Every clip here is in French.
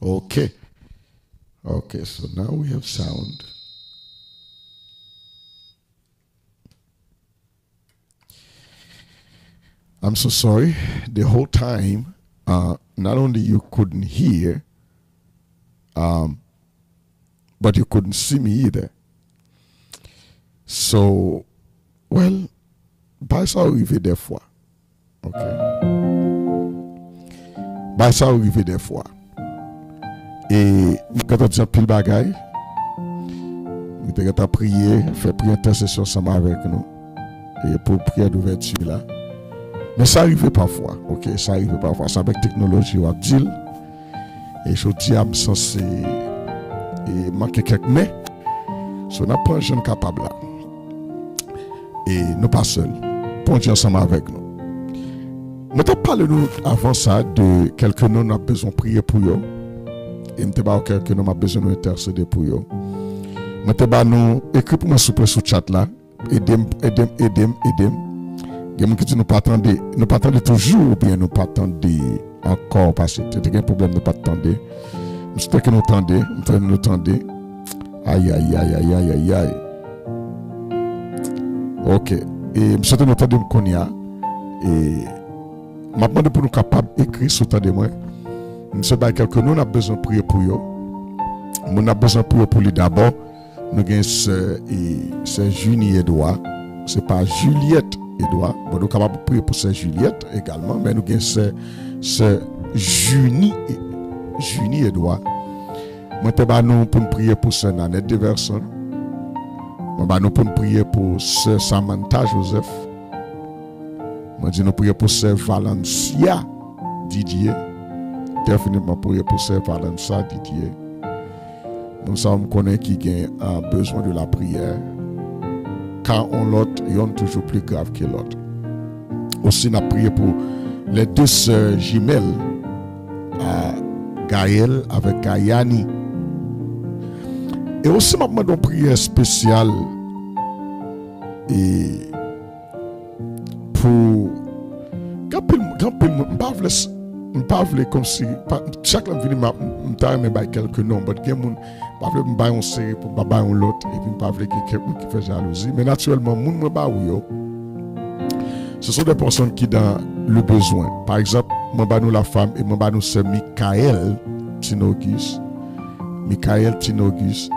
Okay. Okay, so now we have sound. I'm so sorry. The whole time, not only you couldn't hear, but you couldn't see me either. So, well, bah ça arrive des fois. Ok. Bah ça arrive des fois. Et quand on dit un pile bagaille, on a prié, fait prier intercession ensemble avec nous. Et pour prière d'ouverture là. Mais ça arrive parfois, ok? Ça arrive parfois. C'est avec technologie, on dit. Et je dis, je suis censé manquer quelques mais. So, on apprend jeune capable là. Et nous pas seuls. Pour Dieu ensemble avec nous. Nous avons parlé avant ça de quelqu'un nous a besoin de prier pour eux. Et nous avons quelqu'un nous a besoin d'intercéder pour eux. Nous avons écrit pour moi sur le chat là. Aidez-moi. Il y a des gens qui disent nous pas attendre toujours ou bien nous pas attendre encore parce que c'est un problème nous pas attendre. Nous sommes que nous attendons. Aïe. Ok. Et je suis en train de me connaître. Et je demande pour nous capables d'écrire sur le de moi. Nous sommes quelqu'un nous avons besoin de prier pour eux. Nous avons besoin de prier pour lui d'abord. Nous avons c'est Junie Edouard. Ce n'est pas Juliette Edouard. Bon, nous sommes capables de prier pour cette Juliette également. Mais nous avons c'est Junie Edouard. Moi, nous pour prier pour Sœur Nanette Deverson. Nous pour prier pour Sœur Samantha Joseph. Moi, nous prier pour Sœur Valencia Didier. Définitivement prier pour Sœur Valencia Didier. Nous sommes connus qui ont besoin de la prière. Quand on l'autre, ils ont toujours plus grave que l'autre. Aussi, nous avons prié pour les deux sœurs jumelles, Gaël avec Gayani. Et aussi, nous avons une prière spéciale et pour je ne parle comme si chaque fois que je viens à quelques noms, mais je ne parle pas de série pour l'autre et puis je parle de quelqu'un qui fait jalousie. Mais naturellement, ce sont des personnes qui ont dans le besoin. Par exemple, je parle la femme et je parle c'est Michael Tinogus. Michael Tinogus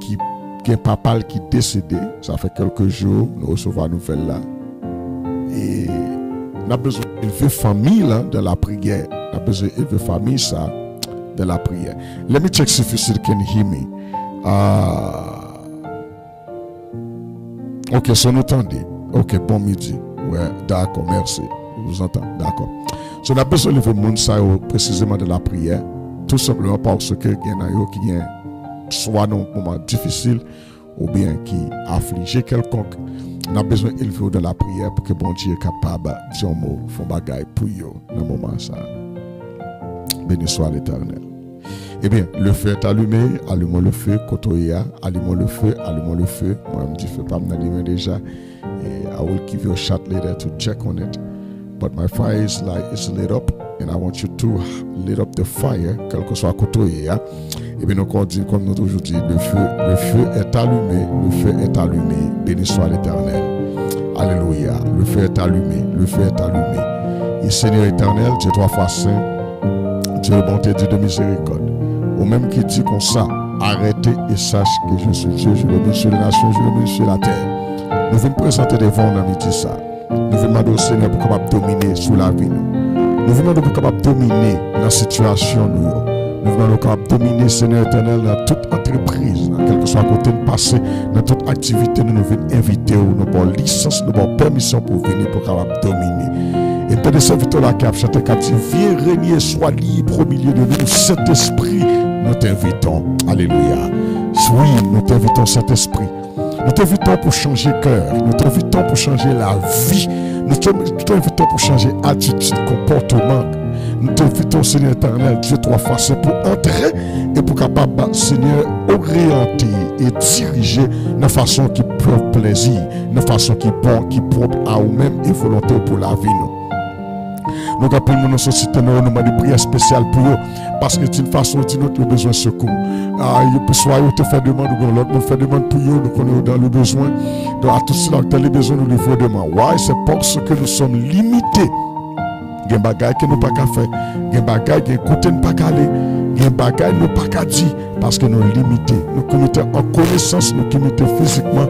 qui est un papa qui est décédé. Ça fait quelques jours, nous recevons la nouvelle là. Et on a besoin d'élever famille là, de la prière. On a besoin d'élever famille ça, de la prière. Let me check if you can hear me. Ok, so nous entendez. Ok, bon midi. Ouais, d'accord, merci. Je vous entends, d'accord. So, on a besoin d'élever monde ça précisément de la prière. Tout simplement parce que il y en a qui ont soit dans un moment difficile ou bien qui affligé quelconque. On a besoin d'élever de la prière pour que bon Dieu est capable de dire un mot, faire bagaille pour eux dans le moment ça. Béni soit l'Éternel. Eh bien, le feu est allumé, allumons le feu, Kotoya, allumons le feu, allumons le feu. Moi, je dis, feu pas m'allumer déjà. Et I will give you a shot later to check on it. But my fire is lit up, and I want you to lit up the fire, quel que soit Kotoya. Et bien, nous dit, comme nous toujours dit, le feu est allumé, le feu est allumé. Béni soit l'Éternel. Alléluia. Le feu est allumé, le feu est allumé. Et Seigneur éternel, Dieu trois fois saint, Dieu de bonté, Dieu de miséricorde. Au même qui dit comme ça, arrêtez et sache que je suis Dieu, je le mets sur les nations, je le mets sur la terre. Nous venons présenter devant nous dit ça. Nous venons demander au Seigneur pour capable dominer sur la vie. Nous venons pour capable dominer dans la situation. Nous venons capable dominer, Seigneur éternel, dans toute entreprise, dans quel que soit côté de passé, dans toute activité, nous venons inviter, nous avons licence, nous avons permission pour venir pour capable dominer. Et peut de serviteurs là qui a chanté, qui a dit, viens régner, sois libre au milieu de nous, Saint-Esprit, nous t'invitons. Alléluia. Oui, nous t'invitons, Saint-Esprit. Nous t'invitons pour changer cœur, nous t'invitons pour changer la vie, nous t'invitons pour changer attitude, comportement. Nous t'invitons, Seigneur éternel, Dieu trois fois, c'est pour entrer et pour capable, Seigneur, orienter et diriger de façon qui prend plaisir, de façon qui est bon, qui propre à nous-mêmes et volonté pour la vie. Nous avons pris nos sociétés, nous avons des prières spéciales pour eux. Parce que d'une façon ou d'une autre, ils ont besoin de secours. Soit ils te fait demande, ou l'autre nous fait demande pour eux, nous connaissons dans le besoin. Donc à tous ceux qui ont les besoins, nous les faisons demande. Ouais, c'est parce que nous sommes limités. Il y a des bagages que nous n'avons pas faire. Il y a des bagages que nous n'avons pas aller. Il y a des bagages que nous n'avons pas dire. Parce que nous sommes limités. Nous commettons en connaissance, nous commettons physiquement.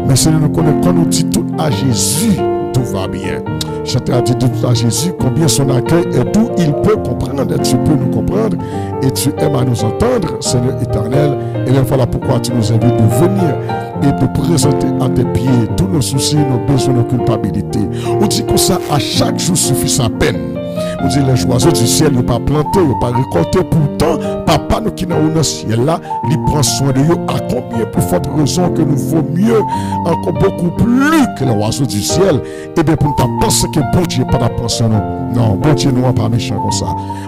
Mais c'est nous connaissons quand nous disons tout à Jésus, tout va bien. Chanter à tout à Jésus, combien son accueil et d'où il peut comprendre. Et tu peux nous comprendre et tu aimes à nous entendre, Seigneur éternel. Et bien voilà pourquoi tu nous invites de venir et de présenter à tes pieds tous nos soucis, nos besoins, nos culpabilités. On dit que ça, à chaque jour suffit sa peine. On dit les oiseaux du ciel, ils ne pas planter, ils ne pas récolter. Pourtant, papa nous qui sommes dans le ciel là, il prend soin de nous. À combien plus forte raison que nous vaut mieux, encore beaucoup plus que les oiseaux du ciel. Et bien pour nous penser que bon Dieu n'est pas la pensée nous. Non, bon Dieu n'est pas méchant comme ça.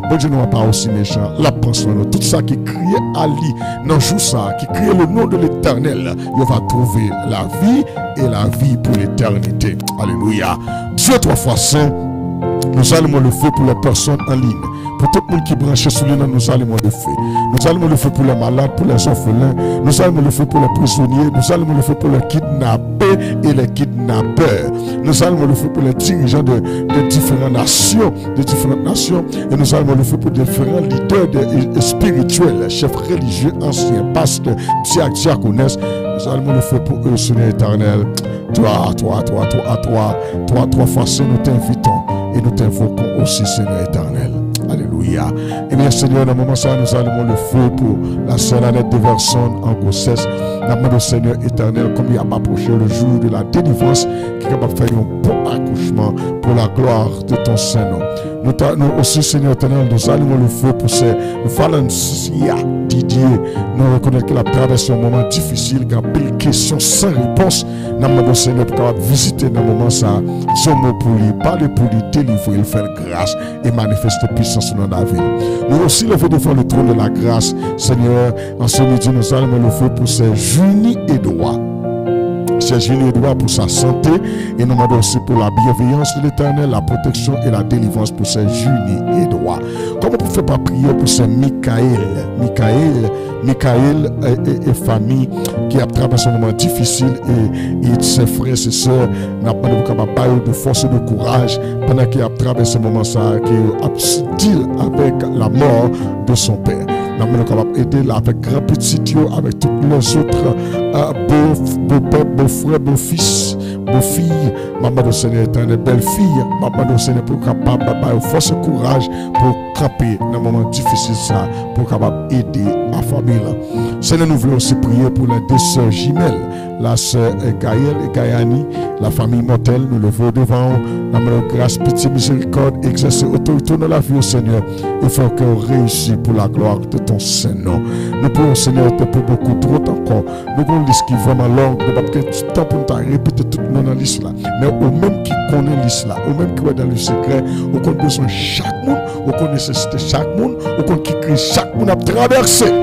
Bon Dieu n'est pas aussi méchant. La pensée nous. Tout ça qui crie à lui, dans jour ça, qui crie le nom de l'Éternel, il va trouver la vie et la vie pour l'éternité. Alléluia. Dieu 3 fois saint. Nous allons le faire pour les personnes en ligne. Pour tout le monde qui est branché sur l'île, nous allons le faire. Nous allons le faire pour les malades, pour les orphelins. Nous allons le faire pour les prisonniers. Nous allons le faire pour les kidnappés et les kidnappeurs. Nous allons le faire pour les dirigeants de différentes nations. Et nous allons le faire pour différents leaders spirituels, chefs religieux, anciens, pasteurs, diaconesses. Nous allons le faire pour eux, Seigneur éternel. Toi, 3 fois, nous t'invitons. Et nous t'invoquons aussi, Seigneur éternel. Alléluia. Et bien, Seigneur, dans le moment ça, nous allons le feu pour la sœur Annette de Verson en grossesse. Nous demandons au Seigneur éternel, comme il a approché le jour de la délivrance, qui est capable de faire un bon accouchement pour la gloire de ton Saint-Nom. Nous aussi, Seigneur éternel, nous allons le feu pour ces Valencia Didier. Nous reconnaissons qu'il a traversé un moment difficile, qu'il y a des questions sans réponse. Nous demandons au Seigneur pour capable visiter dans le moment ça. Son mot pour lui, parler pour lui, délivrer, il faire grâce et manifester puissance dans la vie. Nous aussi lever devant le trône de la grâce, Seigneur. En ce midi, nous allons le feu pour ces Junie Edouard. C'est Junie Edouard pour sa santé et nous demandons aussi pour la bienveillance de l'Éternel, la protection et la délivrance pour ces Junie Edouard. Comment on ne peut pas prier pour ces Michael et famille qui a traversé un moment difficile et ses frères et ses sœurs n'a pas de force et de courage pendant qu'il a traversé ce moment ça qui a deal avec la mort de son père. Nous sommes capables d'aider avec grand petit avec tous les autres beaux-pères, beaux-frères, beaux-fils, beaux-filles. Maman de Seigneur éternel, belle-fille. Maman de Seigneur pour capable d'avoir force et courage pour camper dans un moment difficile ça, pour capable aider la famille. Seigneur, nous voulons aussi prier pour les deux sœurs jumelles, la sœur Gaëlle et Gaïani, la famille mortelle. Nous le voulons devant nous. Nous grâce, pitié, miséricorde, exercer autorité dans la vie au Seigneur. Il faut qu'on réussisse pour la gloire de ton Saint-Nom. Nous pouvons, Seigneur, te pour beaucoup trop encore. Nous avons une liste qui est vraiment longue. Nous n'avons pas de temps pour nous répéter toute notre liste là. Mais au même qui connaît la liste là, au même qui est dans le secret, au qu'on a besoin de chaque monde, au qu'on nécessite chaque monde, au qu'on qui crée chaque monde à traverser.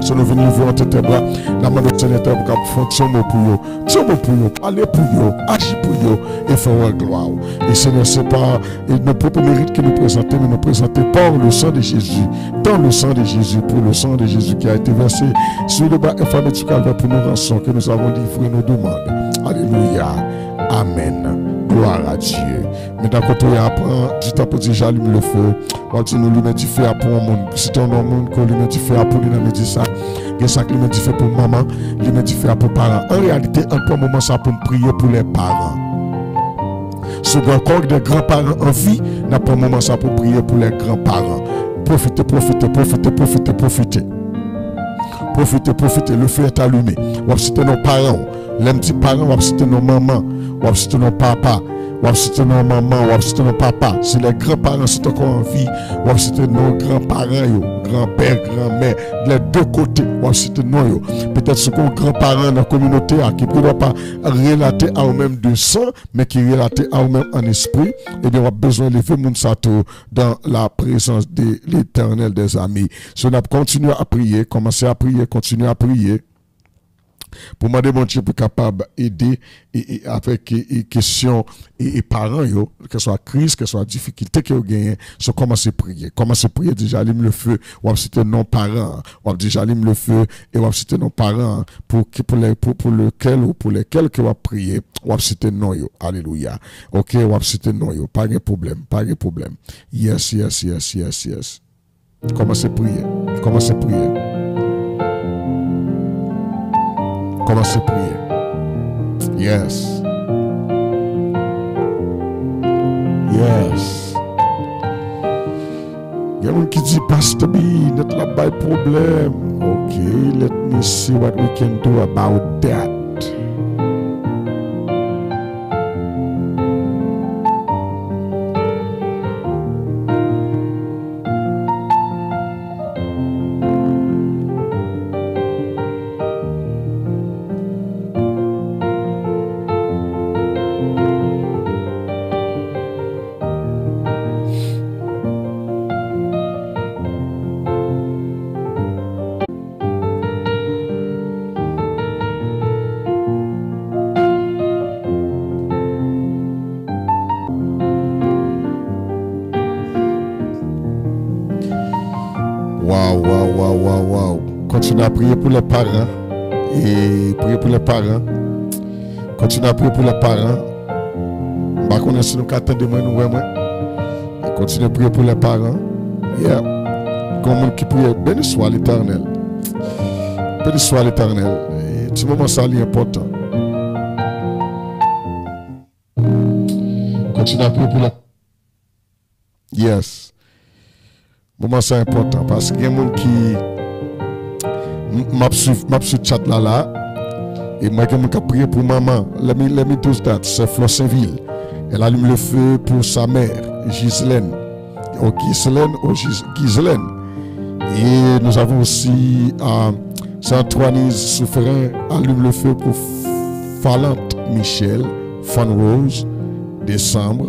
Si nous venons voir entre tes bras, la main de Seigneur pour faire son mot pour eux, parler pour eux, agir pour eux et faire la gloire. Et Seigneur, ce n'est pas nos propres mérites que nous présentons, mais nous présentons par le sang de Jésus, dans le sang de Jésus, pour le sang de Jésus qui a été versé sur le bas infamé du calvaire pour nos rançons que nous avons livré nos demandes. Alléluia. Amen. Gloire à Dieu. Mais d'un côté, il apprend du temps pour dire j'allume le feu. On dit nous lui met du feu pour un monde. Si tu as un monde qu'on lui met du feu pour lui, on dit ça. Il y a ça qui lui met du feu pour maman, lui met du feu pour parents. En réalité, en un moment, ça pour prier pour les parents. Si vous avez encore des grands-parents en vie, n'a pas un moment ça pour prier pour les grands-parents. Profitez. Profitez, le feu est allumé. On va citer nos parents, les petits parents, on va citer nos mamans, on va citer nos papas, on va citer nos mamans, on va citer nos papas. Si les grands-parents sont encore en vie, on va citer nos grands-parents, grand-père, grand-mère, les deux côtés, on va citer nous. Peut-être ce qu'on grands-parents dans la communauté qui ne peuvent pas relater à eux-mêmes de sang, mais qui relatent à eux-mêmes en esprit, et bien on a besoin de lever mon sato dans la présence de l'Éternel des amis. Si on a continué à prier, commencé à prier, continuer à prier. Pour demander mon Dieu pour capable aider et avec questions et parents yo, que ce soit crise, que ce soit difficulté que vous gagnez, so commencer à prier. Commencer à prier déjà allume le feu, ou à citer non parents, ou à déjà allume le feu et ou à citer non parents pour lequel ou pour lesquels que vous prier, ou à citer non yo. Alléluia. OK, ou à citer non yo, pas de problème, pas de problème. Yes, yes, yes, yes, yes. Commencez à prier. Commencez à prier. Commencez à prier. Yes. Yes. Il y a un qui dit, Pastor B, notre là pas problème. Okay, let me see what we can do about that. Wow. Continuez à prier pour les parents. Et prier pour les parents. Continuez à prier pour les parents. Je ne sais pas si nous attendons de moi. Continuez à prier pour les parents. Yeah. Comme on qui prie, béni soit l'Éternel. Béni soit l'Éternel. Et petit moment, ça est important. Continuez à prier pour les. Yes. Moment c'est important parce qu'il y a des gens qui m'a suivi chat là et moi qui m'a prié pour maman. Let me do that. C'est Flo Saint-Ville. Elle allume le feu pour sa mère, Ghislaine. Ghislaine. Et nous avons aussi Saint-Antoine Souffrin allume le feu pour Falante Michel, Fan Rose, Décembre.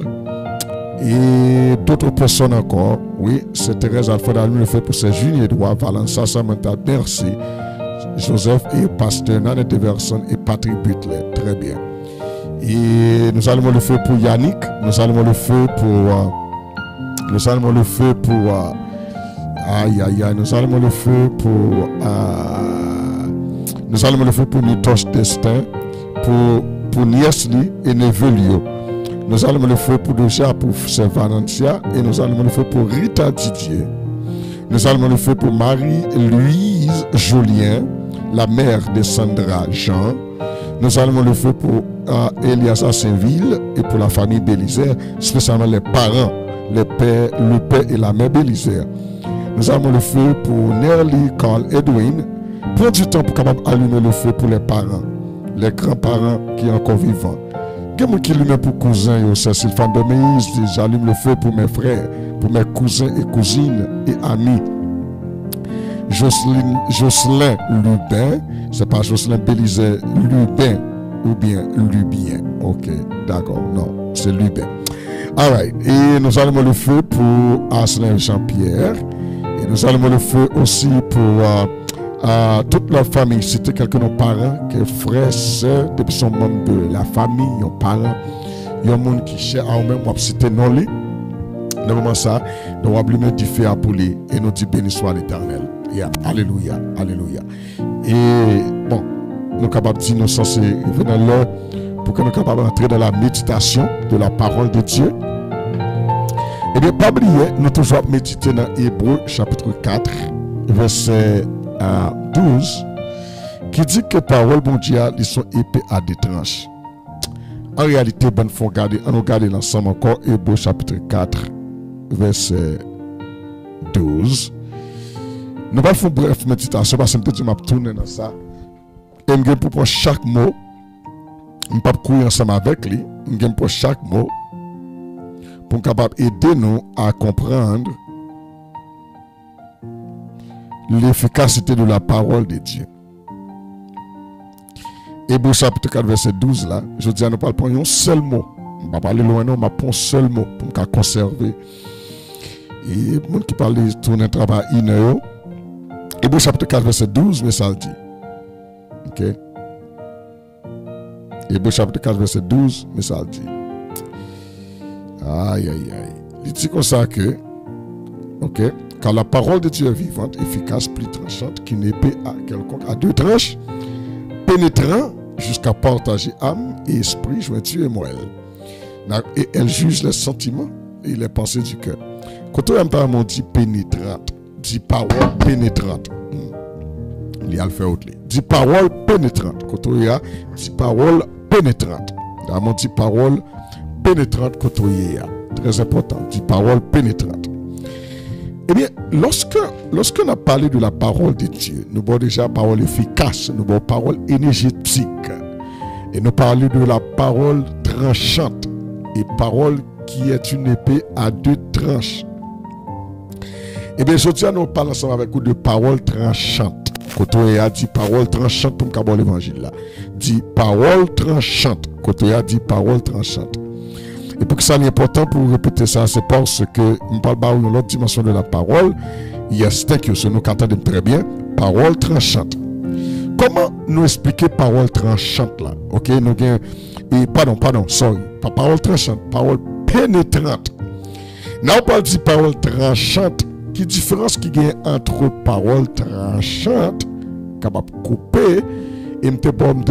Et d'autres personnes encore, oui, c'est Thérèse Alfred allume le feu pour ses Julien Edouard, Valença Samantha, merci, Joseph et Pasteur Nanette Everson et Patrick Butler, très bien. Et nous allumons le feu pour Yannick, nous allumons le feu pour nous allumons le feu pour nous allumons le feu pour Nitoche Destin, pour Niesli et Nevelio. Nous allons le feu pour Doja, pour Valentia, et nous allons le feu pour Rita Didier. Nous allons le feu pour Marie-Louise Julien, la mère de Sandra Jean. Nous allons le feu pour Elias Saint-Ville et pour la famille Bélisaire, spécialement les parents, le père et la mère Bélisaire. Nous allons le feu pour Nerly Carl Edwin. Prends du temps pour capable allumer le feu pour les parents, les grands-parents qui sont encore vivants. Quelqu'un qui allume pour cousins, c'est Sylvain Doméis, j'allume le feu pour mes frères, pour mes cousins et cousines et amis. Jocelyn Lubin, c'est pas Jocelyn Bélisaire, Lubin ou bien Lubien. Ok, d'accord, non, c'est Lubin. Alright, et nous allumons le feu pour Asselin Jean-Pierre, et nous allumons le feu aussi pour toute la famille, c'était quelqu'un de nos parents, que frères, sœurs, depuis son membre de la famille, nos parents, il y a un monde qui cherche à eux-mêmes, c'était non les. Dans le moment ça, nous avons allumé du feu à poulet et nous disons béni soit l'Éternel. Yeah. Alléluia, alléluia. Et bon, nous sommes capables de dire, nous sommes censés venir là pour que nous soyons capables d'entrer dans la méditation de la parole de Dieu. Et bien, pas oublier, nous toujours méditer dans Hébreux chapitre 4, verset 12, qui dit que parole bon Dieu, ils sont épais à des tranches. En réalité, ben, faut regarder, on regarde l'ensemble encore, Hébreux chapitre 4, verset 12. Nous allons faire une bref méditation parce que je vais tourner dans ça. Et je vais pour chaque mot, je ne vais pas courir ensemble avec lui, je vais pour chaque mot, pour capable aider nous à comprendre l'efficacité de la parole de Dieu. Hébreux chapitre 4, verset 12, là, je dis à nous parler pour un seul mot. On ne va pas aller loin, non, mais pour un seul mot, pour nous conserver. Et le monde qui parle de tourner travail une heure. Hébreux chapitre 4, verset 12, mais ça le dit. Ok? Hébreux chapitre 4, verset 12, mais ça dit. Aïe, aïe, aïe. Il dit comme ça que, ok, car la parole de Dieu est vivante, efficace, plus tranchante qu'une épée à quelconque, à deux tranches, pénétrant jusqu'à partager âme et esprit, jointure et moelle. Et elle juge les sentiments et les pensées du cœur. Quand on dit pénétrante, dit parole pénétrante. Il y a le fait autre. Dit parole pénétrante. Quand on a dit parole pénétrante. On dit parole pénétrante quand on y a. Très important. Dit parole pénétrante. Eh bien, lorsqu'on a parlé de la parole de Dieu, nous avons déjà parole efficace, nous avons parole énergétique. Et nous parlons de la parole tranchante. Et parole qui est une épée à deux tranches. Eh bien, je tiens à nous parler ensemble avec vous de parole tranchante. Quand on a dit parole tranchante pour me l'évangile là. Dit parole tranchante. Quand on a dit parole tranchante. Et pour que ça soit important pour répéter ça, c'est parce que nous parlons de l'autre dimension de la parole. Yes, thank you. So nous entendons très bien. Parole tranchante. Comment nous expliquer parole tranchante là? Ok, nous gagnons. Sorry. Pas parole tranchante, parole pénétrante. Nous parlons de parole tranchante. Qui différence qui gagne entre parole tranchante, capable de couper, et me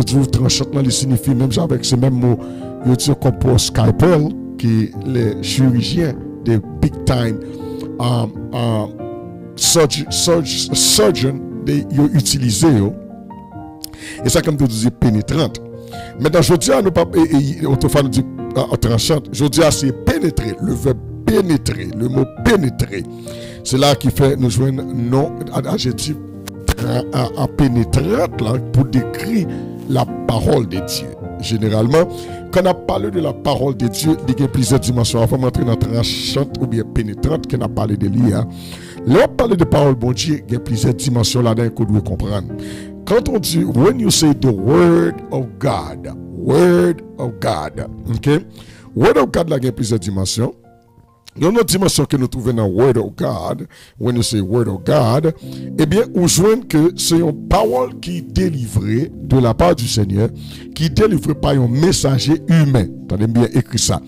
dire tranchante là, il signifie même avec ces mêmes mots, il dit comme pour scalpel, qui les chirurgiens des big time surgeons ils utilisé. Et ça comme tu dis pénétrante. Maintenant je dis à nous pas autrefois dit tranchante, je dis à c'est pénétrer, le verbe pénétrer, le mot pénétrer. C'est là qui fait nous jouer non adjectif à pénétrante là pour décrire la parole de Dieu. Généralement, quand on a parlé de la parole de Dieu, il y a plusieurs dimensions. Avant d'entrer dans tranchante ou bien pénétrante, qu'on a parlé de l'IA. Là, on parle de parole bon Dieu, il y a plusieurs dimensions là-dedans que vous devez comprendre. Quand on dit, when you say the word of God, ok? Word of God, là, il y a plusieurs dimensions. Il y a une autre dimension que nous trouvons dans Word of God, when you say Word of God, eh bien, on joue que c'est une parole qui est délivrée de la part du Seigneur, qui est délivrée par un messager humain. Vous avez bien écrit ça.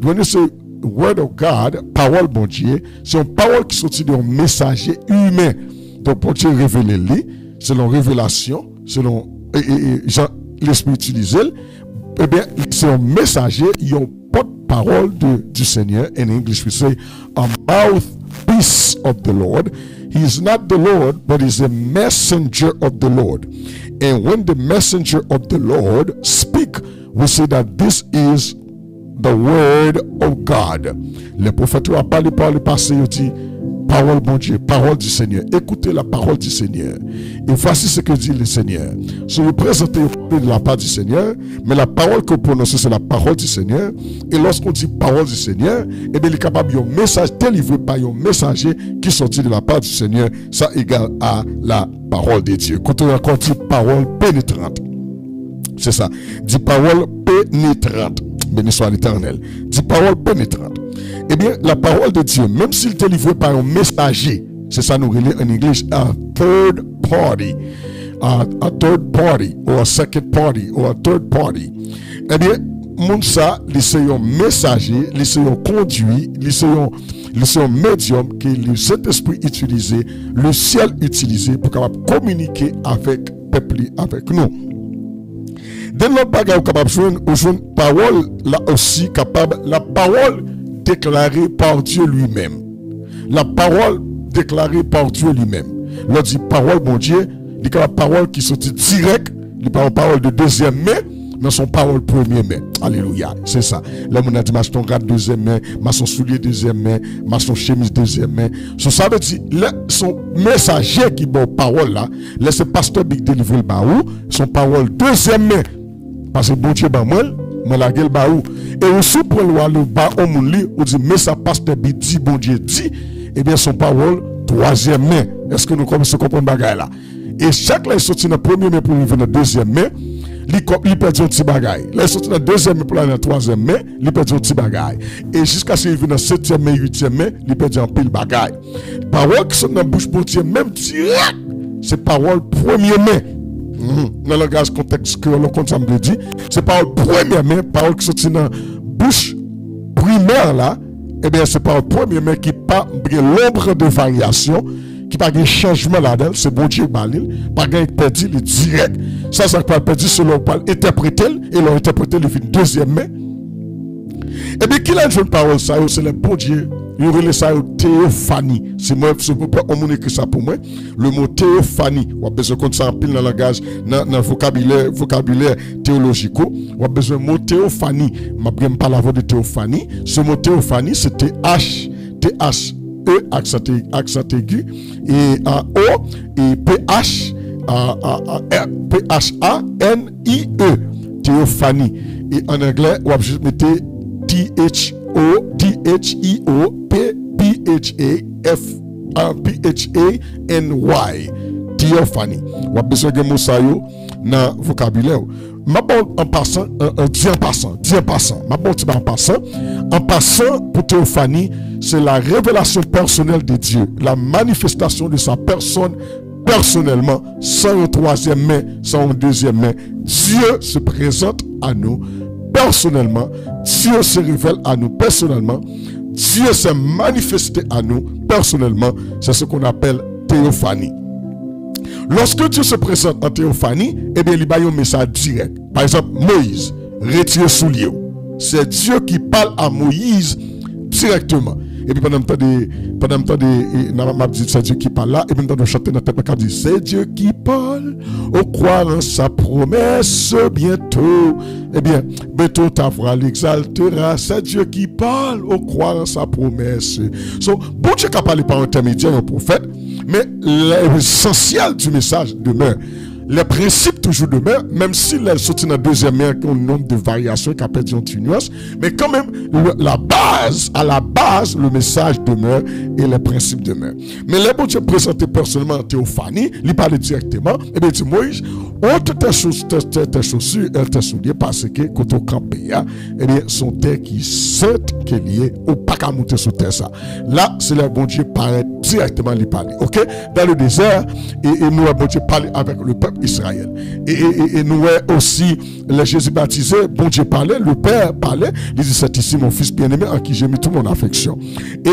When you say Word of God, parole bon Dieu, c'est une parole qui sortit d'un messager humain. Donc, pour Dieu révéler lui, selon révélation, selon l'esprit utilisé, eh bien, c'est un messager, il y a parole du Seigneur. In English we say a mouthpiece of the Lord. He is not the Lord, but he's a messenger of the Lord. And when the messenger of the Lord speak, we say that this is the word of God. Le prophète a parlé par le passé, il dit parole bon Dieu, parole du Seigneur. Écoutez la parole du Seigneur. Et voici ce que dit le Seigneur. Si vous présentez de la part du Seigneur, mais la parole que vous prononcez, c'est la parole du Seigneur. Et lorsqu'on dit parole du Seigneur, eh bien, il est capable d'un message délivré par un messager qui sortit de la part du Seigneur. Ça égale à la parole de Dieu. Quand on a dit parole pénétrante, c'est ça. Dit parole pénétrante. Béni soit l'Éternel. Dit parole pénétrante. Eh bien, la parole de Dieu, même s'il est délivré par un messager, c'est ça nous relève en anglais, a third party, or a second party, or a third party. Eh bien, moun ça, c'est un messager, c'est un conduit, c'est un médium que le Saint-Esprit utilisé, le ciel utilisé pour capable communiquer avec le peuple, avec nous. Dans notre bagage, capable de jouer une parole, là aussi capable, la parole déclarée par Dieu lui-même. La parole déclarée par Dieu lui-même. L'on dit parole, mon Dieu, il y a la parole qui sortit direct, il y a la parole de deuxième main, mais son parole première main. Alléluia, c'est ça. Là, on a dit, son grade deuxième main, son soulier deuxième main, son chemise deuxième main. Ça veut dire, son messager qui bon parole là, laisse pasteur Big délivrer le baou, son parole deuxième main. Parce que bon Dieu, moi la gueule baou. Et on souprend le bas au monde li, on dit, mais ça pasteur Big dit, bon Dieu dit, et bien son parole troisième main. Est-ce que nous commençons à comprendre bagaille là? Et chaque là, il sortit dans la première main pour arriver dans la deuxième main, il perd un petit bagaille. Là, il sortit dans la deuxième main pour aller dans la troisième main, il perd un petit bagaille. Et jusqu'à ce qu'il arrive dans la septième main, huitième main, il perd un pile bagaille. Parole qui sont dans la bouche pour Dieu, même direct, c'est parole première main. Dans le langage contexte que l'on compte, ça me dit, c'est parole première main, parole qui sortit dans bouche primaire là, eh bien, c'est parole première main qui pas l'ombre de variation, qui pas de changement là-dedans, c'est bon Dieu balil, pas de perdu le direct. Ça pas perdu selon pas interpréter, et l'on interprété le deuxième main. Et bien, qui a une parole ça, c'est le bon Dieu. Il relève ça théophanie. C'est moi, on écrit ça pour moi. Le mot théophanie. On a besoin de ça en pile dans le langage, dans le vocabulaire théologique. On a besoin de mot théophanie. Je ne vais pas parler de théophanie. Ce mot théophanie, c'est T-H-E, accent aigu, et O, et P-H-A-N-I-E. Théophanie. Et en anglais, on va juste mettre T-H-O-T-H-E-O-P-P-H-A-F-P-H-A-N-Y. Théophanie. On a besoin de mots ça dans le vocabulaire. Ma bonne en passant, dis en passant. Ma bonne en passant. En passant, pour théophanie, c'est la révélation personnelle de Dieu, la manifestation de sa personne personnellement, sans une troisième main, sans une deuxième main. Dieu se présente à nous personnellement, Dieu se révèle à nous personnellement, Dieu s'est manifesté à nous personnellement, c'est ce qu'on appelle théophanie. Lorsque Dieu se présente en théophanie, eh bien, il y a un message direct. Par exemple, Moïse, retire soulier. C'est Dieu qui parle à Moïse directement. Et puis pendant le temps c'est Dieu qui parle là, et puis pendant de chanter dans la tête, dit c'est Dieu qui parle, au croire en sa promesse, bientôt. Eh bien, bientôt ta voix l'exaltera, c'est Dieu qui parle, au croire en sa promesse. So, bon Dieu qui a parlé par intermédiaire un prophète, mais l'essentiel du message demeure. Les principes toujours demeurent, même si les sorties dans la deuxième main, ont un nombre de variations qui a perdu en nuance, mais quand même, à la base, le message demeure et les principes demeurent. Mais les bon Dieu présenté personnellement en théophanie, il parle directement, et bien, il dit, Moïse, ôte tes chaussures, tes souliers, parce que quand on campe, eh bien, son terre qui sainte, qui est liée, ou pas qu'à monter sur terre ça. Là, c'est le bon Dieu paraît directement lui parler, ok? Dans le désert, et nous, le bon Dieu parle avec le peuple Israël. Et nous aussi, les Jésus baptisés, bon Dieu parlait, le Père parlait, il dit, c'est ici mon fils bien-aimé en qui j'ai mis toute mon affection. Et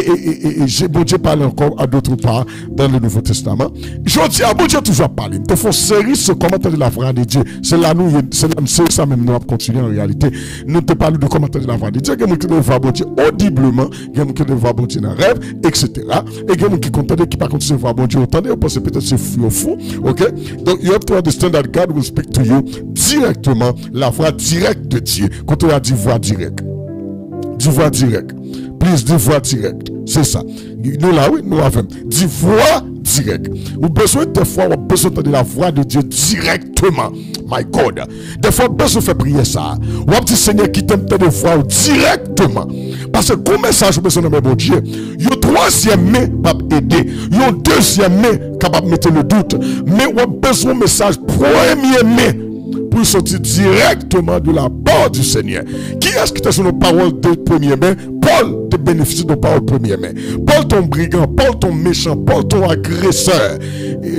bon Dieu parlait encore à d'autres parts dans le Nouveau Testament. Je dis, bon Dieu toujours parlé. Il faut série ce commentaire de la voix de Dieu. C'est là nous, c'est ça même nous avons continué en réalité. Nous te parlons de commentaire de la voix de Dieu. Il y a quelqu'un qui voit bon Dieu audiblement, il y a quelqu'un qui voit bon Dieu dans rêve, etc. Et il y a quelqu'un qui comprend qui pas continuer à voir bon Dieu entendez, vous pensez peut-être c'est fou, ok? Donc, you have to understand that God will speak to you directement, la voix directe de Dieu. Quand on a dit voix directe, dit voix directe, please, dit voix directe, c'est ça. Nous là, oui, nous avons dit voix directe. Ou besoin des fois, on besoin de la voix de Dieu directement. My God. Des fois, besoin de faire prier ça. Ou un petit Seigneur qui t'aime de voix directement. Parce que comme message, besoin de mon Dieu, il y a un troisième main capable d'aider. Il y a un deuxième main capable de mettre le doute. Mais on a besoin de message premier main pour sortir directement de la part du Seigneur. Qui est-ce qui t'a sur nos paroles de première main? Paul te bénéficie de paroles de première main. Paul ton brigand, Paul ton méchant, Paul ton agresseur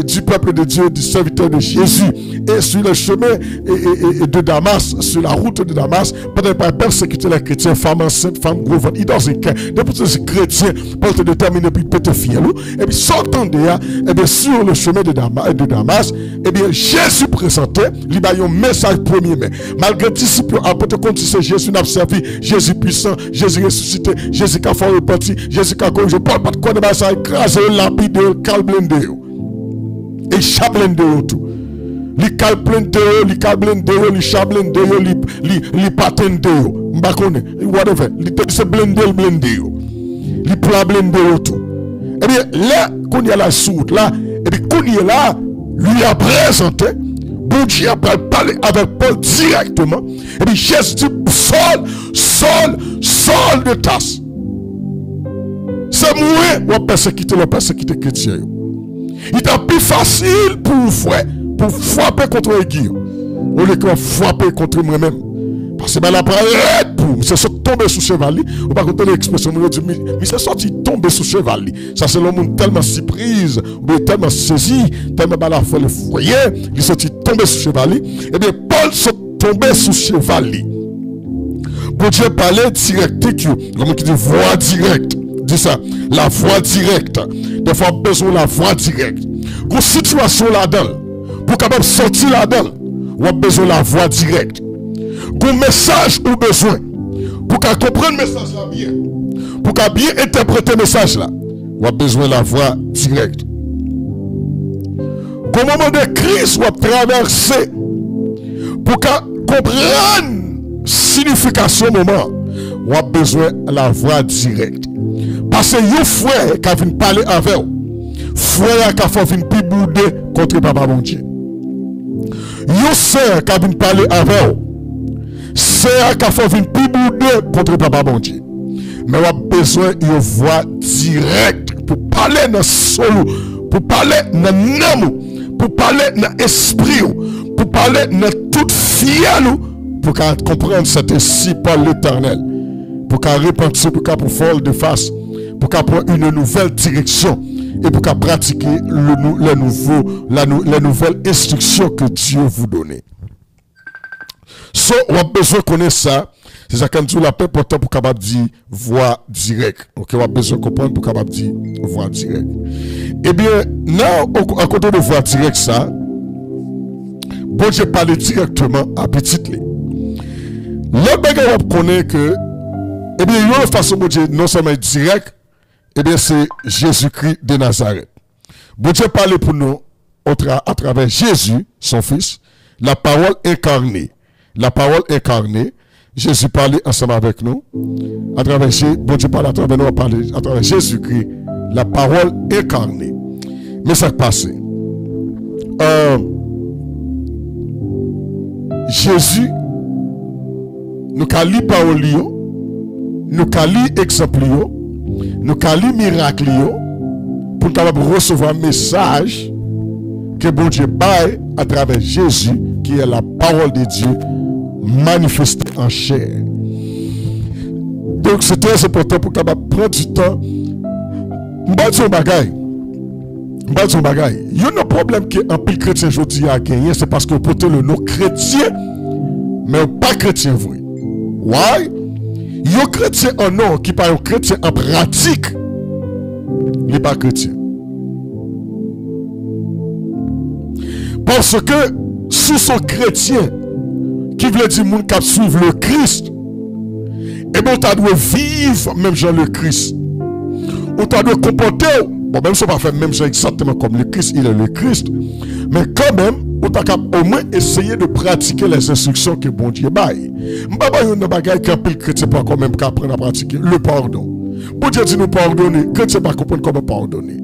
du peuple de Dieu, du serviteur de Jésus. Et sur le chemin de Damas, sur la route de Damas, pendant qu'il persécuter les chrétiens, femmes enceintes, femmes gros ventre, il dans un cas. Depuis ces chrétiens, Paul te détermine puis peut te fier. Et puis sortant de là, et bien sur le chemin de Damas, et bien Jésus présentait, il y a un message premier main. Malgré disciples, après te compte c'est Jésus n'a servi, Jésus puissant, Jésus ressuscité, Jésus qui a fait reparti, Jésus qui a corrigé, Paul pas de quoi de ça écrasé, lapide, calblende. Et chablende tout. Li calblende, li calblende, li chablende, li patende, m'bakone, whatever, li te se blende, li pla blende tout. Eh bien, là, qu'on y a la sourde, là, et puis qu'on y est là, lui a présenté, bon Dieu a parlé avec Paul directement, et puis Jésus dit, Saul de tasse. C'est moi, on persécuter le chrétien. Il est plus facile pour vous, pour frapper contre l'aiguille. Au lieu de frapper contre moi-même. Parce que la parole, boum, c'est sorti tomber sous cheval. Ou pas qu'on l'expression, mais c'est sorti tomber sous cheval. Ça, c'est le monde tellement surprise, ou tellement saisi, tellement la foi le foyer, il est sorti tomber sous cheval. Eh bien, Paul est tombé sous cheval. Bon Dieu parlait direct, comme qui dit voix directe. Dis ça, la voix directe. Des fois, besoin de la voix directe. Une situation là-dedans, pour capable sortir là-dedans, on a besoin de la voix directe. Un message ou besoin pour qu'à comprendre le message là bien, pour qu'à bien interpréter le message là, on a besoin de la voix directe. Au moment de crise, on a traversé pour qu'à comprendre signification moment, on a besoin de la voix directe. Parce que yon frère qui vient parler avec vous, frère qui vient pibouder contre papa bon Dieu. Yon sœur qui vient parler avec vous, sœur qui vient pibouder contre papa bon Dieu. Mais on a besoin d'une voix directe pour parler dans solo, pour parler dans l'amour, pour parler dans l'esprit, pour parler dans toute fière, pour comprendre cet esprit par l'Éternel, pour qu'elle repentir, pour qu'elle faire de face, pour qu'elle prenne une nouvelle direction et pour qu'elle pratiquer les nouvelles instructions que Dieu vous donne. So, on a besoin de connaître ça. C'est ça quand tu l'appelles pourtant pour capable dire voix directe. OK, on a besoin de comprendre pour capable dire voix directe. Eh bien, là, à côté de voix directe, ça, bon Dieu parle directement à petit. Le bagage on connaît que, eh bien, il y a une façon bon Dieu non seulement direct, eh bien, c'est Jésus-Christ de Nazareth. Bon Dieu parle pour nous à travers Jésus, son fils, la parole incarnée. La parole incarnée. Jésus parlait ensemble avec nous. À travers bon Dieu parle à travers nous, à travers Jésus-Christ, la parole incarnée. Mais ça passe. Jésus, nous avons lu parole, nous avons lu exemple, nous avons lu miracle, pour nous recevoir un message que bon Dieu baille à travers Jésus, qui est la parole de Dieu manifesté en chair. Donc c'est très important pour qu'on prenne du temps. M'bati bagay. Il y a un problème que un pile chrétien aujourd'hui a gagné, c'est parce que vous portez le nom chrétien, mais pas chrétien vrai. Why? Il y a un chrétien en nom qui parle un chrétien en pratique. Il n'est pas chrétien. Parce que sous son chrétien, qui veut dire moun qui suivre le Christ, et bon, tu dois vivre même genre le Christ. Ou tu dois comporter, bon, même si on va faire même genre exactement comme le Christ, il est le Christ, mais quand même, on t'a au moins essayer de pratiquer les instructions que bon Dieu baille. M'baba yon nan bagay qui appelle chrétien pas quand même qu'à apprendre à pratiquer le pardon. Bon Dieu dit nous pardonner, chrétien pas comprendre comment pardonner.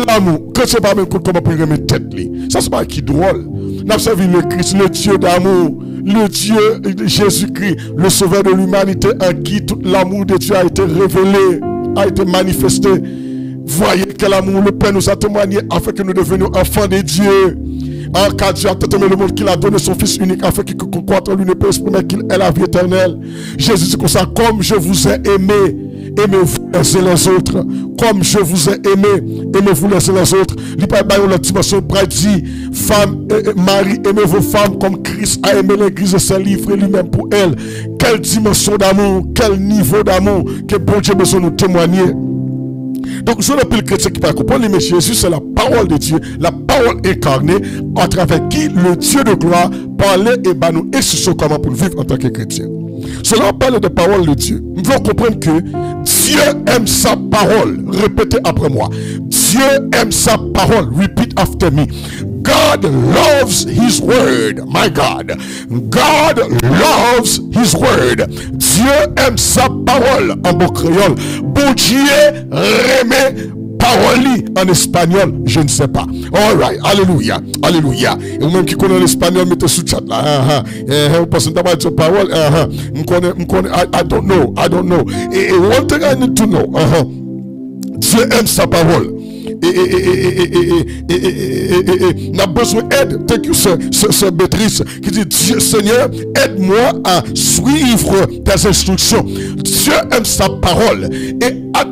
L'amour, chrétien pas même comment prendre remettre tête li. Ça c'est pas qui drôle. N'a servi le Christ, le Dieu d'amour, le Dieu Jésus-Christ, le sauveur de l'humanité en qui tout l'amour de Dieu a été révélé, a été manifesté. Voyez quel amour le Père nous a témoigné afin que nous devenions enfants de Dieu. En cas Dieu a tant aimé le monde qu'il a donné son Fils unique afin qu'il croit en lui ne peut exprimer qu'il est la vie éternelle. Jésus dit comme ça, comme je vous ai aimé, aimez-vous les uns les autres. Comme je vous ai aimé, aimez-vous les uns les autres. Il parle de la dimension dit, femme, mari, aimez vos femmes comme Christ a aimé l'église et s'est livré lui-même pour elle. Quelle dimension d'amour, quel niveau d'amour que bon Dieu a besoin de nous témoigner. Donc, je n'appelle le chrétien qui va comprendre, mais Jésus, c'est la parole de Dieu, la parole incarnée, à travers qui le Dieu de gloire parlait et bah nous instructions comment pour vivre en tant que chrétien. Cela parle de parole de Dieu. Nous devons comprendre que Dieu aime sa parole. Répétez après moi. Dieu aime sa parole. Repeat after me. God loves his word. My God. God loves his word. Dieu aime sa parole en beau créole. Bon Dieu remet parole en espagnol, je ne sais pas. All right, alléluia, alléluia. Et vous-même qui connaissez l'espagnol, mettez sous chat là. Vous pensez d'abord dire parole. I don't know. Et one thing I need to know. Dieu aime sa parole. n'a besoin d'aide. Thank you, sœur Béatrice, qui dit, Dieu, Seigneur, aide-moi à suivre tes instructions. Dieu aime sa parole. Et à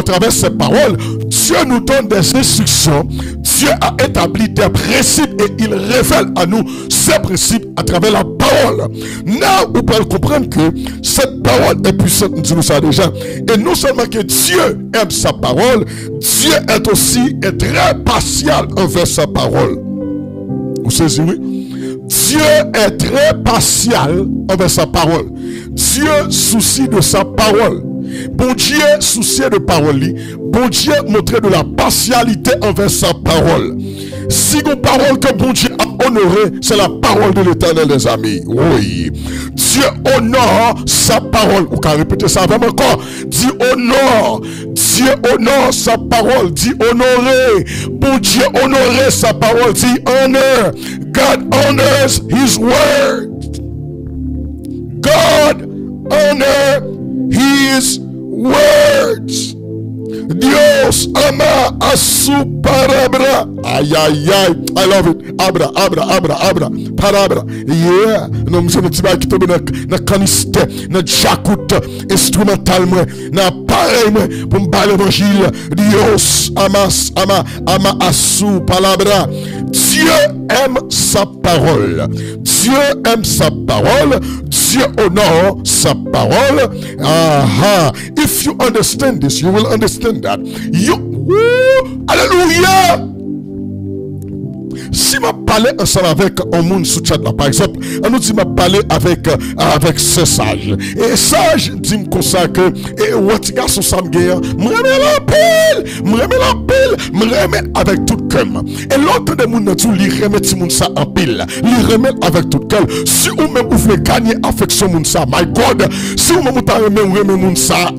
travers ses paroles, Dieu nous donne des instructions. Dieu a établi des principes et il révèle à nous ces principes à travers la parole. Là, vous pouvez comprendre que cette parole est puissante, nous disons ça déjà. Et non seulement que Dieu aime sa parole, Dieu est aussi très partial envers sa parole. Vous savez, oui? Dieu est très partial envers sa parole. Dieu soucie de sa parole. Bon Dieu soucié de parole. Bon Dieu montrait de la partialité envers sa parole. Si une parole que bon Dieu a honorée, c'est la parole de l'Éternel, les amis. Oui. Dieu honore sa parole. Vous pouvez répéter ça avec encore. Dis honore. Dieu honore sa parole. Dis honorer. Bon Dieu honorer sa parole. Dis honor. God honors his word. God honor his words. Dios ama a su palabra. Ay, ay, ay. I love it. Abra. Palabra. Yeah. Non, monsieur, nous t'y qui tombe dans caniste, dans jacoute, instrumental, dans appareil, pour me parler l'évangile. Dios ama a su palabra. Dieu aime sa parole. Dieu aime sa parole. Dieu honore sa parole. If you understand this, you will understand that. Hallelujah. Si je parle ensemble avec un monde sous chat là, par exemple, on nous dit je parler avec ce sage. Et sage dit comme ça que et what garçon ça me gagne, me remet la pile, avec tout cœur. Et l'autre des monde tout li remet ti monde ça en pile, li remet avec tout cœur. Si ou même vous voulez gagner affection monde ça, my God, si ou même ta remet monde ça,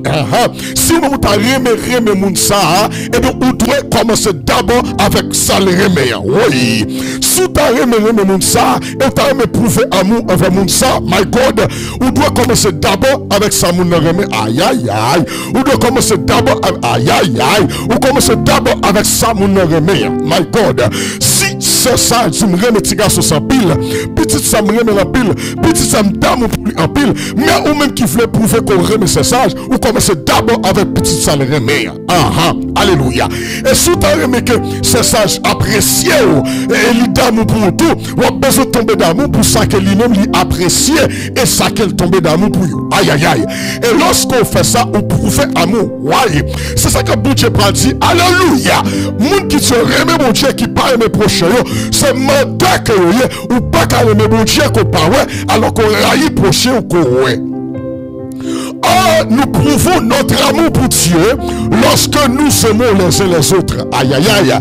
si ou même ta remet monde ça, et bien vous devez commencer d'abord avec ça le remet. Oui. Si tu as aimé moun ça, et tu as aimé prouver amour envers moun ça, my God, on doit commencer d'abord avec ça moun remet. Aïe aïe aïe. On doit commencer d'abord aïe aïe aïe. On commence d'abord avec ça moun remet. My God. Si c'est ça, tu me remets petit garçon sans pile, petit ça me remet la pile, petit ça me dame en pile, mais ou même qui voulait prouver qu'on remet ce sage, ou commencer d'abord avec petit ça le remet. Alléluia. Et si tu as remis que ce sage apprécié, et il d'amour pour tout, ou a besoin de tomber d'amour pour ça que lui-même lui apprécie et ça qu'elle tombe d'amour pour vous. Aïe aïe aïe. Et lorsqu'on fait ça, on prouve amour. Ouais. C'est ça que bon Dieu parle dit. Alléluia. Moun qui se remet bon Dieu qui pas aimé prochain, c'est mandat que ou pas qu'à aimer bon Dieu qu'on pas ouais, alors qu'on raille prochain ou qu'on ouais. Or, nous prouvons notre amour pour Dieu lorsque nous aimons les uns les autres. Aïe aïe aïe.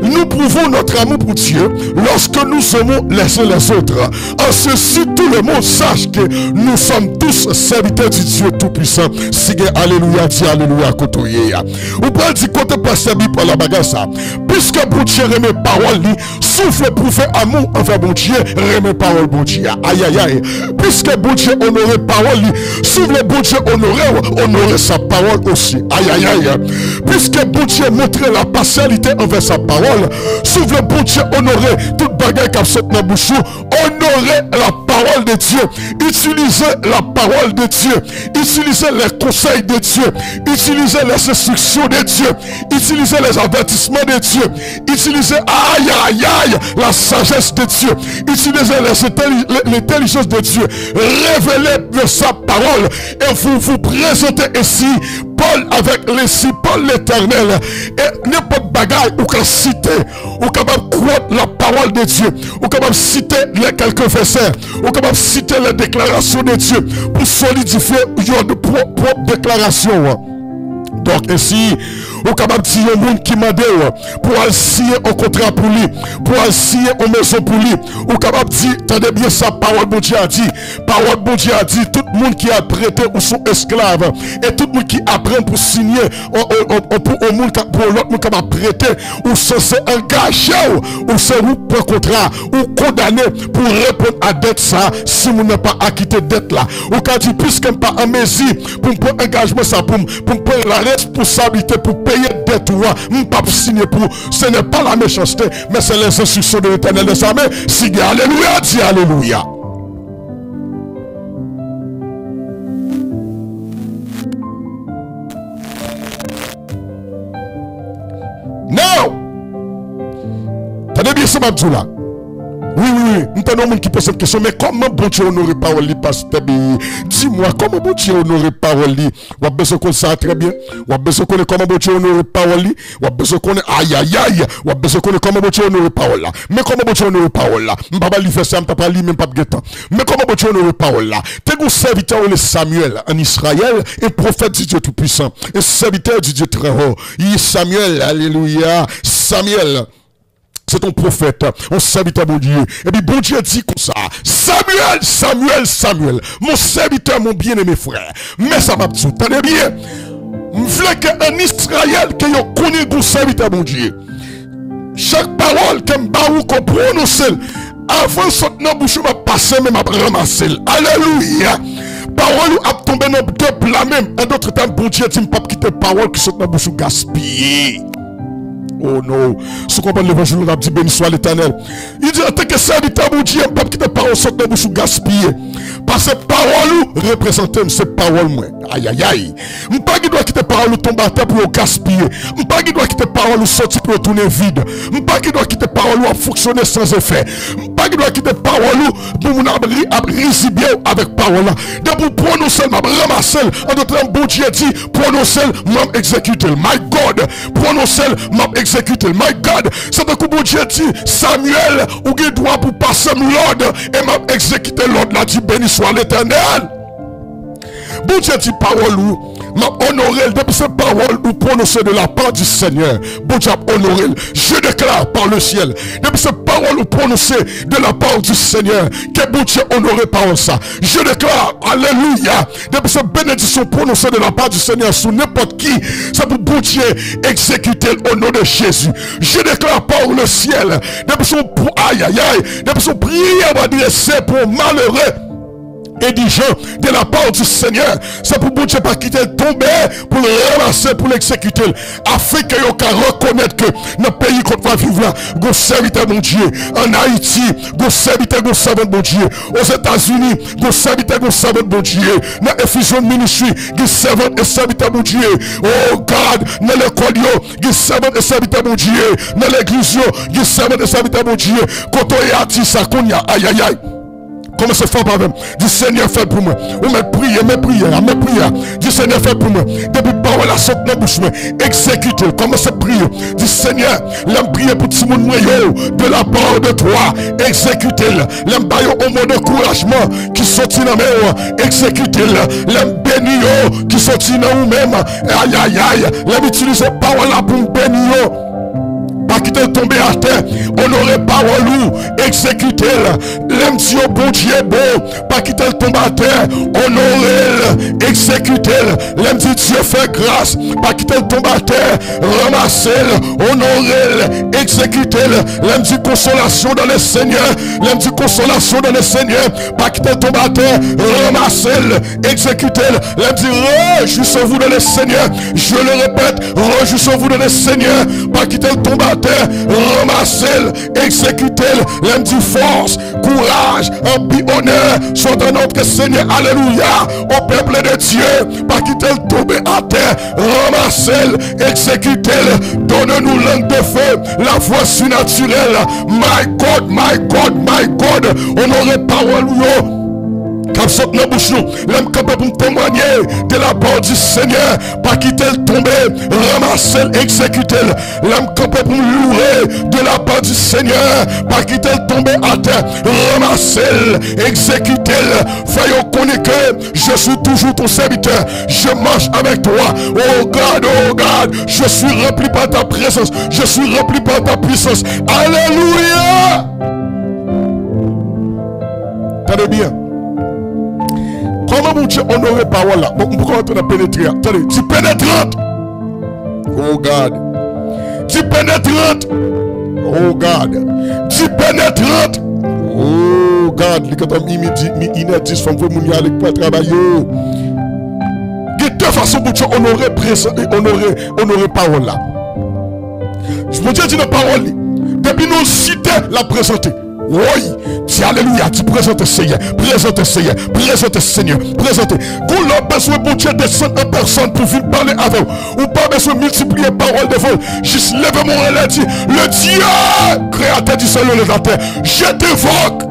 Nous prouvons notre amour pour Dieu lorsque nous aimons les uns les autres. En ceci, tout le monde sache que nous sommes tous serviteurs du Dieu Tout-Puissant. Sige alléluia, dis alléluia, kotoye. Ou pas dire côté pasteur pour la bagarre ça. Puisque bon Dieu remet parole, souffle prouver amour envers bon Dieu, remet parole bon Dieu. Aïe aïe aïe. Puisque bon Dieu honorer parole, souffle bon Dieu honorer sa parole aussi. Aïe aïe aïe. Puisque bon Dieu montrer la partialité envers sa parole, souffle bon Dieu honorer toute bagarre qui a sauté dans la bouche, honorer la parole de Dieu, utiliser la parole de Dieu, utiliser les conseils de Dieu, utiliser les instructions de Dieu, utiliser les avertissements de Dieu, utiliser aïe aïe aïe la sagesse de Dieu, utiliser l'intelligence de Dieu, révéler de sa parole et vous présentez ici Paul avec les Paul l'Éternel et n'importe bagaille ou qu'à citer ou capable croire la parole de Dieu ou capable citer les quelques versets ou capable citer les déclarations de Dieu pour solidifier de propre déclaration. Donc ainsi, ou capable de dire au monde qui m'a dit pour aller signer un contrat pour lui, pour aller signer une maison pour lui, ou capable de dire, tenez bien ça, parole bon Dieu a dit, tout le monde qui a prêté ou sont esclaves, et tout le monde qui apprend pour signer pour l'autre monde capable de prêter, ou censé engager, ou c'est vous pour contrat, ou condamné pour répondre à dette ça, si vous n'avez pas acquitté dette là, ou quand dit, puisque pas en mesure pour prendre engagement ça, pour prendre la responsabilité pour payer des droits, pas signer pour. Ce n'est pas la méchanceté, mais c'est les instructions de l'Éternel de sa main. Signe alléluia, dis alléluia. Now, t'as bien ce matin là. Oui, nous avons un qui pose cette question, mais comment bon Dieu honorer parole, pasteur? Dis-moi, comment bon Dieu honorer parole? On a besoin qu'on ça très bien. On a besoin qu'on comment bon Dieu honorer parole. On a besoin qu'on aïe aïe aïe. On a besoin qu'on comment bon Dieu honorer parole là. Mais comment bon Dieu honorer parole là? M'pas li faire ça, m'pas pas li même pas de temps. Mais comment bon Dieu honorer parole là? T'es un serviteur de Samuel en Israël, et prophète du Dieu tout-puissant, et serviteur du Dieu très haut. Il Samuel, alléluia, Samuel. C'est ton prophète, on serviteur mon Dieu. Et puis bon Dieu dit comme ça, Samuel, Samuel, Samuel, mon serviteur, mon bien-aimé frère. Mais ça m'a dit, tenez bien, je veux qu'en Israël, que vous connaissez mon serviteur mon Dieu. Chaque parole que je prononce, avant de sortir dans la bouche, je vais passer, mais je vais ramasser. Alléluia. Parole a tombé dans deux plats même. En d'autres temps, bon Dieu dit, je ne peux pas quitter parole qui sort dans la bouche gaspiller. Oh non, ce qu'on parle de l'évangile, on a dit béni soit l'Éternel. Il dit en tant que serviteur, mon Dieu, je ne peux pas quitter parole sorte de bouche gaspiller. Parce que parole représente c'est parole moi. Aïe aïe aïe. Je ne peux pas quitter parole tomber à terre pour gaspiller. Je ne peux pas quitter parole sortir pour tourner vide. Je ne peux pas quitter parole pour fonctionner sans effet. Je ne peux pas quitter parole pour mon abri bien avec parole. De pour prononcer, je ramasser. En d'autres temps, bon Dieu dit, prononcer, je exécuter. My God, prononcer, je exécuter. My God, c'est de coup bon Dieu dit, Samuel, ou qui doit pour passer l'ordre et m'a exécuté l'ordre là, dit béni soit l'Éternel. Bon Dieu dit parole ou m'a honoré depuis cette parole ou prononcée de la part du Seigneur. Bon Dieu m'a honoré. Je déclare par le ciel depuis cette parole ou prononcée de la part du Seigneur que bon Dieu honoré par ça. Je déclare alléluia depuis cette bénédiction prononcée de la part du Seigneur sur n'importe qui. C'est pour bon Dieu exécuter au nom de Jésus. Je déclare par le ciel depuis son aïe aïe aïe depuis son prière adressée pour malheureux indigent de la part du Seigneur. C'est pour bon Dieu pas quitter tomber, pour le ramasser, pour l'exécuter, afin que vous puissiez reconnaître que dans le pays qu'on va vivre là, vous serviteur mon Dieu. En Haïti, vous serviteur mon Dieu. Aux États-Unis, vous serviteur mon Dieu. Dans Effusion Ministry, vous serviteur mon Dieu. Oh God, dans l'école, vous serviteur mon Dieu. Dans l'église, vous serviteur mon Dieu. Quand on est artiste, aïe aïe aïe. Comment se fait par même? Dis Seigneur, fais pour moi. Ou mes prières. Dis Seigneur, fais pour moi. Depuis parole la sorte dans la bouche, exécute. Comment se prier? Dis Seigneur, l'aime prier pour tout le monde de la part de toi. Exécute-le. L'aime bailler au mot de couragement qui sortit dans mes exécute-le. L'aime bénir qui sortit dans nous-mêmes. Aïe aïe aïe. L'aime utiliser parole là pour bénir. Pas quitter tomber à terre, honorer parole ou exécuter-la. L'aime Dieu bon Dieu bon, pas quitter tomber à terre, honorer-la, exécuter-la. L'aime Dieu fait grâce, pas quitter tomber à terre, ramasser-la, honorer-la, exécuter-la. L'aime Dieu consolation dans le Seigneur, l'aime Dieu consolation dans le Seigneur, pas quitter tomber à terre, ramasser-la, exécuter-la. L'aime Dieu réjouissez-vous dans le Seigneur, je le répète, réjouissez-vous dans le Seigneur, pas quitter tomber à terre, ramasser-le, exécuter-le. L'aime dit force, courage, honneur soit à notre Seigneur. Alléluia. Au peuple de Dieu, pas quitter le tomber à terre, ramasser-le, exécuter-le. Donne-nous langue de feu, la voix surnaturelle. My God, my God, my God. Honorez parole. Comme ça, dans la bouche, l'homme capable de témoigner de la part du Seigneur, pas quitter le tomber, ramasser, exécuter. L'homme capable de louer de la part du Seigneur, pas quitter le tomber à terre, ramasser, exécuter. Faisons connaître que je suis toujours ton serviteur, je marche avec toi. Oh God, je suis rempli par ta présence, je suis rempli par ta puissance. Alléluia. Tenez bien. Comment mon Dieu honorer parole là? Pourquoi on a pénétré? Attendez, tu pénétrante. Oh God. Tu pénétrante. Oh God. Tu pénétrante. Oh God. Les quand on inédit, femme vous y aller pour travailler. Il y a deux façons façon pour Dieu honorer parole là. Mon Dieu dit dans la parole, depuis nous citer la présenter. Oui, dis alléluia, dis présente Seigneur, présente Seigneur, présente Seigneur, présente. Qu'on a besoin pour Dieu descendre en personne pour venir parler avec vous. Ou pas besoin de multiplier parole devant vous. Juste lève mon relais, dit, le Dieu créateur du ciel et de la terre, je t'évoque.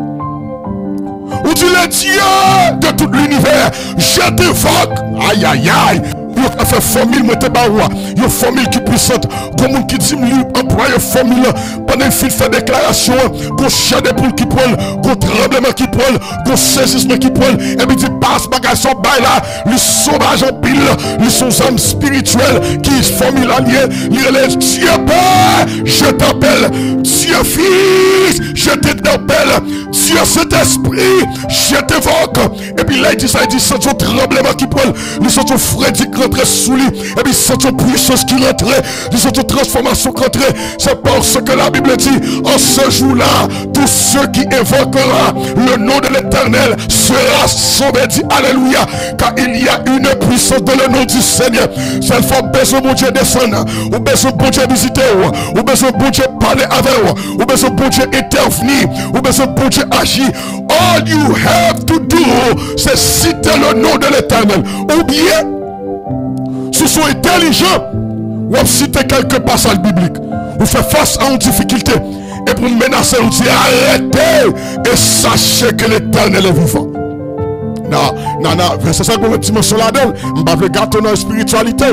Ou dit le Dieu de tout l'univers, je t'évoque. Aïe, aïe, aïe. Il a fait formule, moi te baroua. Il y a une formule qui est puissante. Comme on qui dit, emploie une formule pendant qu'il fait déclaration, qu'on chante des poules qui prennent, qu'on tremblement qui prennent, qu'on saisissement qui prennent. Et puis dit, passe bagage son bail là, les sauvages en pile, les sont âmes spirituelles qui formule alliés. Il relève Dieu Père, je t'appelle. Dieu Fils, je t'appelle. Dieu Saint-Esprit, je t'évoque. Et puis là, il dit ça, il dit, c'est un tremblement qui prend, ils sont un Freddy qui rentre sous lui, et puis c'est une puissance qui rentre, ils sont une transformation qui rentre. C'est parce que la Bible dit, en ce jour-là, tous ceux qui évoquera le nom de l'Éternel sera sauvé. Dit Alléluia, car il y a une puissance dans le nom du Seigneur. C'est le faut besoin de Dieu descendre, ou besoin de Dieu visiter, ou besoin de Dieu parler avec vous, ou besoin de Dieu intervenir, ou besoin de Dieu agir. All you have to do, c'est citer le nom de l'Éternel. Ou bien, si sont intelligents, ou citer quelques passages bibliques, ou faire face à une difficulté, et pour menacer, on dit arrêtez et sachez que l'Éternel est vivant. Non, verset ça qu'on a une dimension là-dedans. On va le gâteau dans la spiritualité.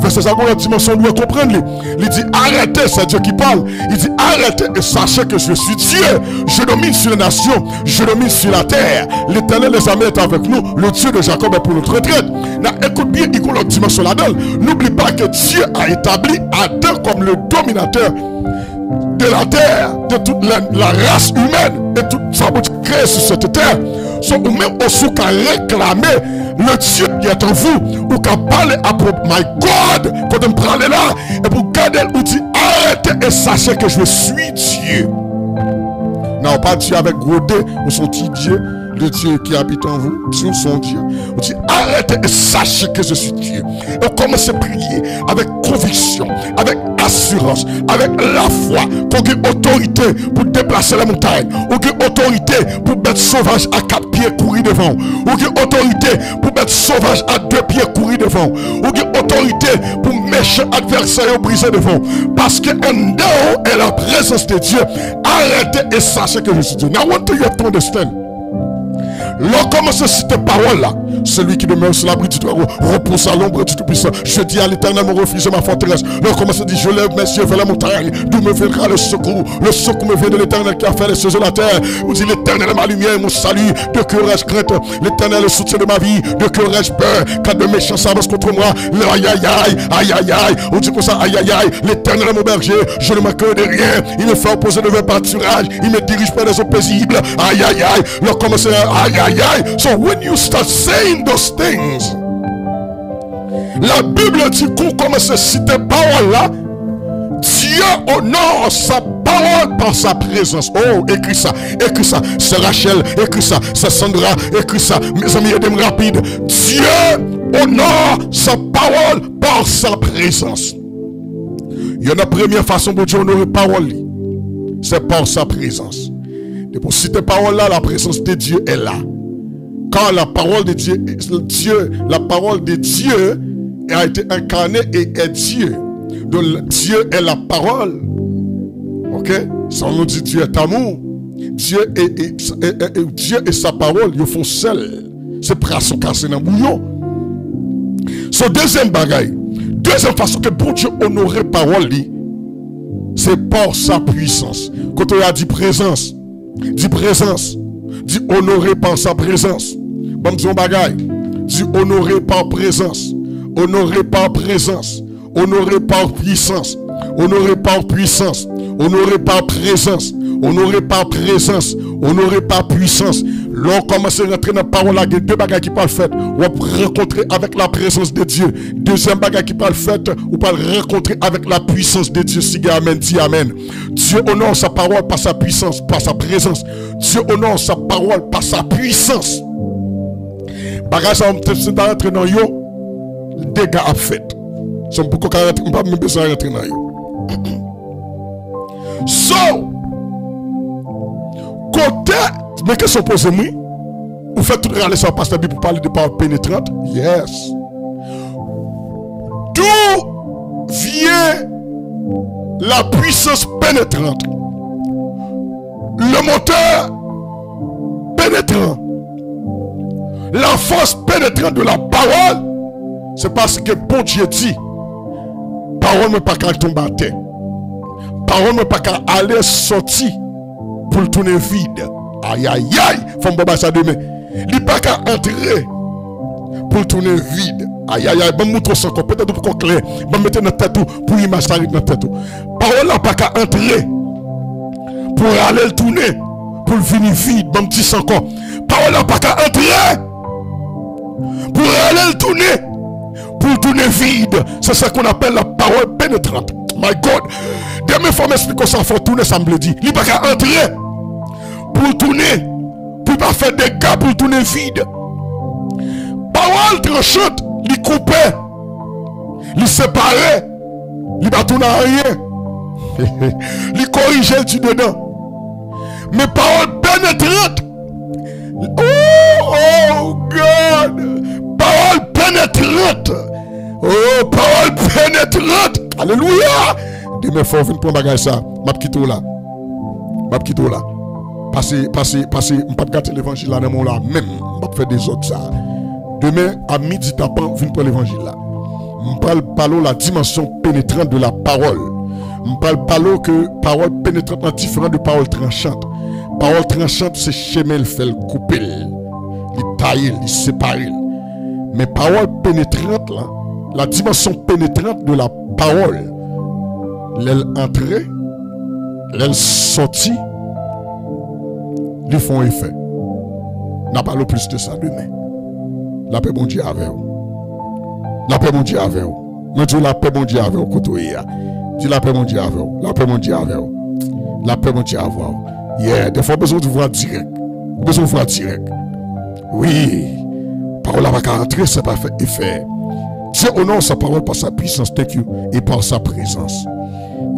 Verset ça qu'on a une dimension où comprendre. Il dit arrêtez, c'est Dieu qui parle. Il dit arrêtez et sachez que je suis Dieu. Je domine sur les nations, je domine sur la terre. L'Éternel les amis est avec nous. Le Dieu de Jacob est pour notre retraite. Écoute bien, il y a une dimension là-dedans. N'oublie pas que Dieu a établi Adam comme le dominateur de la terre, de toute la race humaine et tout ça créé sur cette terre. Ou même aussi qu'à réclamer le Dieu qui est en vous, ou qu'à parler à propos, my God, quand on prend là, et pour garder l'outil, arrêtez et sachez que je suis Dieu. Non, pas Dieu avec gros D, ou son petit Dieu, le Dieu qui habite en vous, sur son Dieu. On dit arrêtez et sachez que je suis Dieu. Et on commence à prier avec conviction, avec assurance, avec la foi, qu'on ait autorité pour déplacer la montagne, on ait autorité pour mettre sauvage à 4 pieds courir devant, on ait autorité pour mettre sauvage à 2 pieds courir devant, on ait autorité pour méchant adversaire briser devant, parce que en dehors est la présence de Dieu. Arrêtez et sachez que je suis Dieu. Now I want you to understand. L'on commence à citer parole là. Celui qui demeure sur l'abri du toit repose à l'ombre du Tout-Puissant. Je dis à l'Éternel mon refuge et ma forteresse. L'on commence à dire je lève mes yeux vers la montagne. D'où me viendra le secours? Le secours me vient de l'Éternel qui a fait les cieux et la terre. Vous dites l'Éternel est ma lumière et mon salut. De que aurais-je crainte? L'Éternel est le soutien de ma vie. De que aurais-je peur? Quand de méchants s'avancent contre moi. Aïe aïe aïe, aïe aïe aïe. On dit comme ça aïe aïe aïe. L'Éternel est mon berger. Je ne manque de rien. Il me fait opposer de vers pâturage. Il me dirige par des eaux paisibles. Aïe aïe aïe. L'on commence à aïe aïe aïe. So when you start saying those things, la Bible dit qu'on commence à citer parole là. Dieu honore sa parole par sa présence. Oh, écris ça, c'est Rachel, écris ça, c'est Sandra, écris ça, mes amis, aidez-moi rapide. Dieu honore sa parole par sa présence. Il y a une première façon pour Dieu honorer parole, c'est par sa présence. Et pour citer parole là, la présence de Dieu est là. Quand la parole de Dieu, la parole de Dieu a été incarnée et est Dieu. Donc Dieu est la parole. Ok? Ça nous dit Dieu est amour. Dieu et sa parole, ils font seul. C'est presque sont cassés dans le bouillon. Son deuxième bagaille, deuxième façon que pour Dieu honorer parole, c'est par sa puissance. Quand on a dit présence, dit honorer par sa présence. Bon, disons bagaille. Dit honorer par présence. Honorer par présence. Honorer par puissance. Honorer par puissance. Honorer par présence. Honorer par présence. Honorer par puissance. L'on commence à rentrer dans la parole là. Il y a deux bagages qui parlent fait. On va rencontrer avec la présence de Dieu. Deuxième bagage qui parle fait. On va rencontrer avec la puissance de Dieu. Si amen, dis amen. Dieu honore sa parole par sa puissance, par sa présence. Dieu honore sa parole par sa puissance. Bagage ça on peut rentrer dans yo. dégâts à fait. C'est pourquoi on ne pas même besoin de rentrer dans eux. So, côté, mais que sont posées, moi, vous faites tout regarder sur pasteur Bible pour parler de parole pénétrante? Yes. D'où vient la puissance pénétrante? Le moteur pénétrant. La force pénétrante de la parole, c'est parce que bon Dieu dit, parole ne peut pas tomber à terre. Parole ne peut pas aller sortir pour le tourner vide. Aïe aïe aïe, faut me ça demain. Il ne peut pas entrer pour le tourner vide. Aïe aïe aïe, je vais montrer ça peut-être pour qu'on clair. Je vais mettre dans tête pour image ça dans tête. Parole n'a pas qu'à entrer pour aller le tourner, pour le venir vide, bon petit sang encore. Parole n'a pas qu'à entrer pour aller le tourner vide. C'est ça qu'on appelle la parole pénétrante. My God, demain faut m'expliquer ça, faut tourner, ça me le dit. Il n'a pas qu'à entrer pour tourner, pour pas faire des gars pour tourner vide. Parole tranchante, il coupe, il sépare, il va tourner à rien. Il corrige du dedans. Mais parole pénétrante. Oh God! Parole pénétrante! Oh, parole pénétrante! Alléluia! Demain, il faut venir prendre bagage ça. Je vais quitter là. Passer, je ne vais pas gâter l'évangile là, dans mon là. Même, je vais faire des autres ça. Demain, à midi, tapant, viens prendre l'évangile là. Je parle de la dimension pénétrante de la parole. Je parle que parole pénétrante est différente de parole tranchante. Parole tranchante, c'est chemin, il fait le couper, il taille, il sépare. Mais parole pénétrante, là, la dimension pénétrante de la parole, l'elle entrée, l'elle sortie, ils font effet. N'a pas le plus de ça demain. La paix bon Dieu avec vous. La paix bon Dieu avec vous. Moi, je dis la paix bon Dieu avec vous. Dis la paix bon Dieu avec vous. La paix bon Dieu avec vous. La paix bon Dieu avec vous. Yeah, des fois, besoin de voir direct. Besoin de voir direct. Oui. Parole n'a pas qu'à entrer, ça n'a pas fait effet. Dieu honore sa parole par sa puissance, thank you, et par sa présence.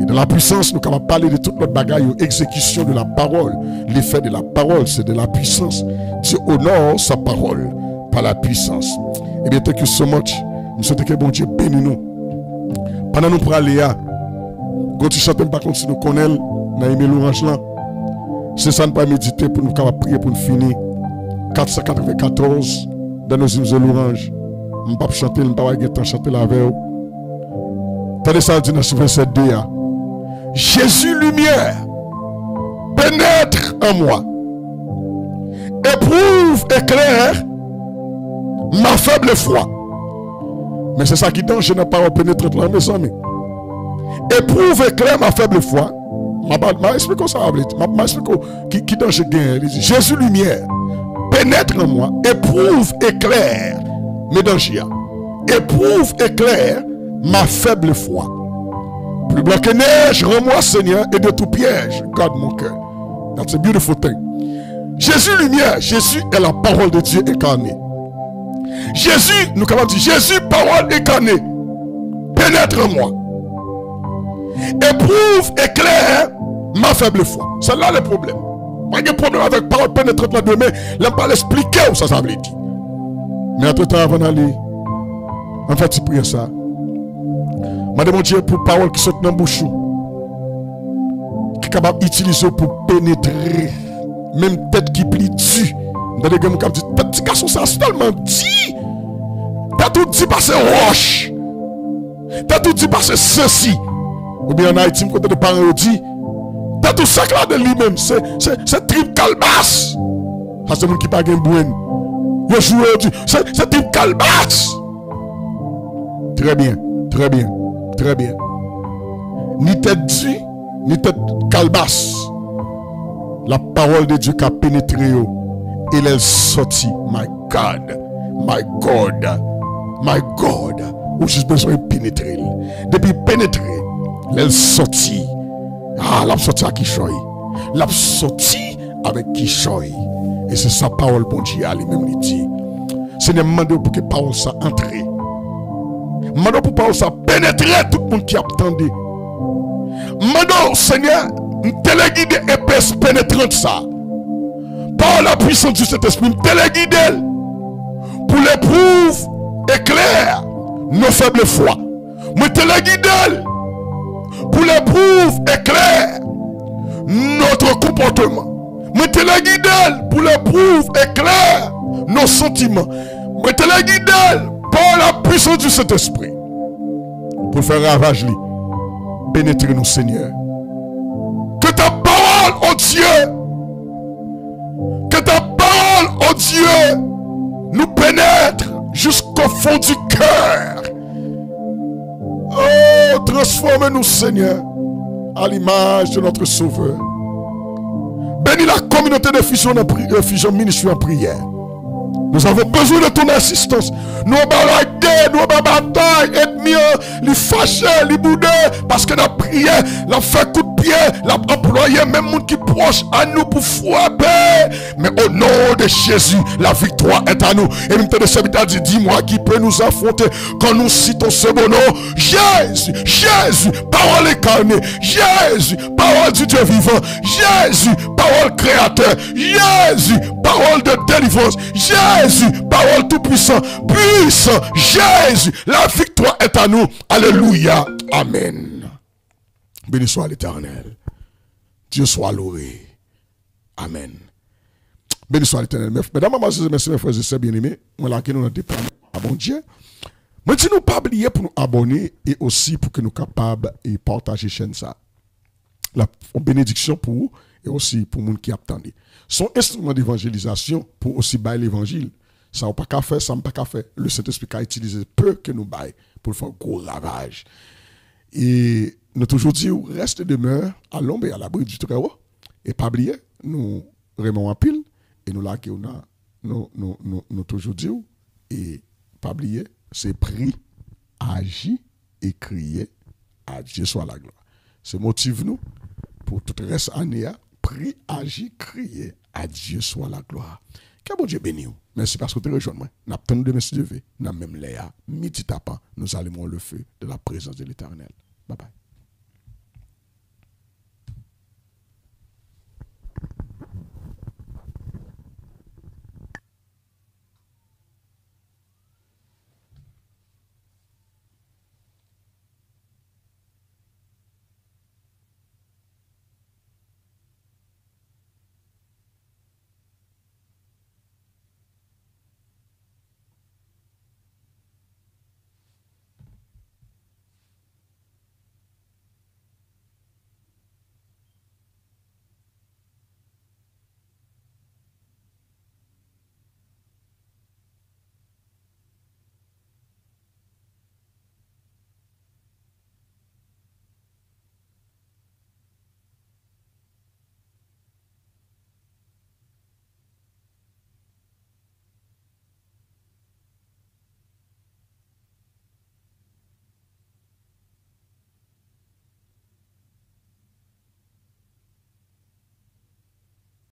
Et dans la puissance, nous pouvons parler de toute notre bagaille, exécution de la parole. L'effet de la parole, c'est de la puissance. Dieu honore sa parole par la puissance. Eh bien, thank you so much. Nous souhaitons que bon Dieu bénisse nous. Pendant nous pour aller à, quand tu chantes, par contre, si nous connaissons, nous avons aimé l'orange là. C'est ça, nous pas méditer pour nous prier pour nous finir. 494 dans nos hymnes de l'orange. Je ne peux pas chanter, je ne peux pas chanter la veille. Tenez ça dit dans le verset 2. Jésus lumière pénètre en moi. Éprouve, éclaire ma faible foi. Mais c'est ça qui danse, je n'ai pas pénétré dans mes amis. Éprouve, éclaire ma faible foi. Je explique ça. Je explique qui danse Jésus lumière pénètre en moi. Éprouve, éclaire mes dangers. Éprouve, éclaire ma faible foi. Plus blanc que neige, rends-moi Seigneur et de tout piège, garde mon cœur. That's a beautiful thing. Jésus lumière, Jésus est la parole de Dieu incarnée. Jésus, nous avons dit, Jésus parole incarnée, pénètre en moi. Éprouve, éclaire ma faible foi. C'est là le problème. Pas de problème avec parole pénétrante là demain, je ne vais pas l'expliquer où ça veut dire. Mais entre-temps, avant d'aller, en fait, tu pries ça. Je demande Dieu pour parole qui saute dans la bouche, qui est capable d'utiliser pour pénétrer, même tête qui plie dessus. Dans les gamins qui disent, petit garçon, ça a tellement dit. T'as tout dit parce que roche. T'as tout dit parce que ceci. Ou bien en Haïti, quand les parents dit, t'as tout ça là de lui-même. C'est trip calbas. Ça, c'est le monde qui n'a pas de bouen. Il joue, c'est trip calbas. Très bien, très bien, très bien. Ni tête dit, ni tête calbas. La parole de Dieu qui a pénétré, et elle est sortie. My God, my God, my God. Où j'ai besoin de pénétrer. Depuis pénétrer, elle est sortie. Ah, elle est sortie avec Kishoy. Elle est sortie avec Kishoy. Et c'est sa parole, bon Dieu, lui-même, il dit. Seigneur, demande pour que parole ça entre Maintenant, pour pas ça pénétrer tout le monde qui attendait. Maintenant, Seigneur, nous téléguider épaisse pénétrante ça. Par la puissance du Saint-Esprit, nous téléguider pour l'éprouve éclair nos faibles foi. Nous téléguider pour l'éprouve éclair notre comportement. Nous téléguider pour l'éprouve éclair nos sentiments. Nous téléguider par la puissance du Saint-Esprit pour faire ravage. Pénétrer nous, Seigneur. Que ta parole, oh Dieu, que ta parole, oh Dieu, nous pénètre jusqu'au fond du cœur. Oh, transforme-nous, Seigneur, à l'image de notre Sauveur. Bénis la communauté de Fusion Ministry en prière. Nous avons besoin de ton assistance. Nous avons bataille, nous avons bataille, ennemis, les fâchés, les boudés, parce que la prière, la fait coup de pied, la employé, même monde qui proche à nous pour frapper. Mais au nom de Jésus, la victoire est à nous. Et nous te serviteur dit, dis-moi qui peut nous affronter quand nous citons ce bon nom. Jésus, Jésus, parole incarnée. Jésus, parole du Dieu vivant. Jésus, parole créateur. Jésus, parole de délivrance. Jésus, parole tout puissant. Puissant, Jésus, la victoire est à nous. Alléluia. Amen. Béni soit l'Éternel. Dieu soit loué. Amen. Béni soit l'Éternel. Mesdames, messieurs, mes frères et sœurs bien-aimés, on l'a nous dépend à bon Dieu. Mais si nous pas oublier pour nous abonner et aussi pour que nous soyons capables de partager chaîne ça. La bénédiction pour vous et aussi pour les gens qui attendent. Son instrument d'évangélisation pour aussi bailler l'évangile. Ça n'a pas qu'à faire, ça n'a pas qu'à faire. Le Saint-Esprit a utilisé peu que nous baillons pour faire un gros ravage. Et nous toujours dit, reste demeure à l'ombre et à l'abri du Très-Haut. Et pas oublier, nous remons en pile. Et nous là, nous toujours dit, et pas oublier, c'est prier, agir et crier à Dieu soit la gloire. C'est motive nous pour tout le reste année, prier, agir, crier à Dieu soit la gloire. Que bon Dieu bénisse. Merci parce que tu rejoins moi. Nous attendons de Monsieur Dieu. Nous même Léa, midi tapant, nous allumons le feu de la présence de l'Éternel. Bye bye.